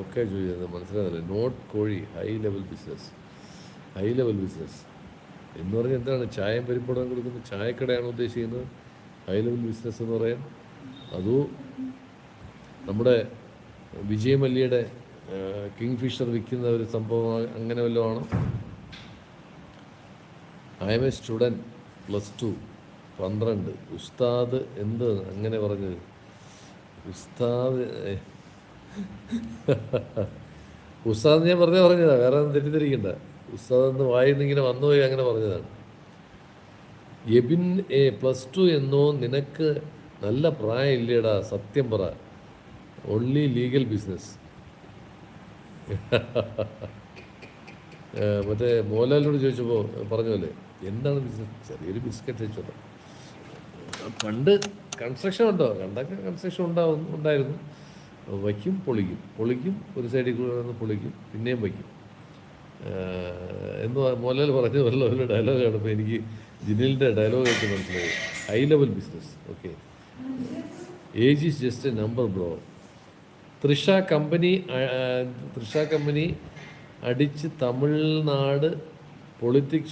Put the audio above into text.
ഒക്കെ ചോദിച്ചത് മനസ്സിലാകുന്നില്ല. നോട്ട് കോഴി, high level business. High level business എന്ന് പറഞ്ഞാൽ എന്താണ്? ചായയും പരിപ്പടം കൊടുക്കുന്ന ചായക്കടയാണ് ഉദ്ദേശിക്കുന്നത് ഹൈ ലെവൽ ബിസിനസ് എന്ന് പറയാൻ? അതോ നമ്മുടെ വിജയ് മല്യയുടെ കിങ് ഫിഷർ വിൽക്കുന്ന ഒരു സംഭവം അങ്ങനെ വല്ലതും ആണോ? I M A student, +2, 12. ഉസ്താദ് എന്ത് അങ്ങനെ പറഞ്ഞത്? ഉസ്താദ് ഉസ്താദ് ഞാൻ പറഞ്ഞതാണ്, വേറെ ഒന്നും തെറ്റിദ്ധരിക്കണ്ട. ഉസ്താദ് എന്ന് വായിന്നിങ്ങനെ വന്നുപോയി അങ്ങനെ പറഞ്ഞതാണ്. എബിൻ എ +2 എന്നോ? നിനക്ക് നല്ല പ്രായം ഇല്ലേടാ, സത്യം പറ. Only legal business. മറ്റേ മോഹൻലാലിനോട് ചോദിച്ചപ്പോൾ പറഞ്ഞല്ലേ എന്താണ് ബിസിനസ്? ചെറിയൊരു ബിസ്ക്കറ്റ് വെച്ചോട്ടെ. പണ്ട് കൺസ്ട്രക്ഷൻ ഉണ്ടോ? കണ്ടൊക്കെ കൺസ്ട്രക്ഷൻ ഉണ്ടായിരുന്നു. വയ്ക്കും, പൊളിക്കും, ഒരു സൈഡിൽ കൂടെ വന്ന് പൊളിക്കും, പിന്നെയും വയ്ക്കും എന്ന് മോഹൻലാൽ പറഞ്ഞതല്ലോ ഒരു ഡയലോഗാണ്. ഇപ്പോൾ എനിക്ക് ജിനിലിൻ്റെ ഡയലോഗ് ആയിട്ട് മനസ്സിലായി. High level business. Okay, age is just A number bro. Trisha company അടിച്ച് തമിഴ്നാട് പൊളിറ്റിക്സ്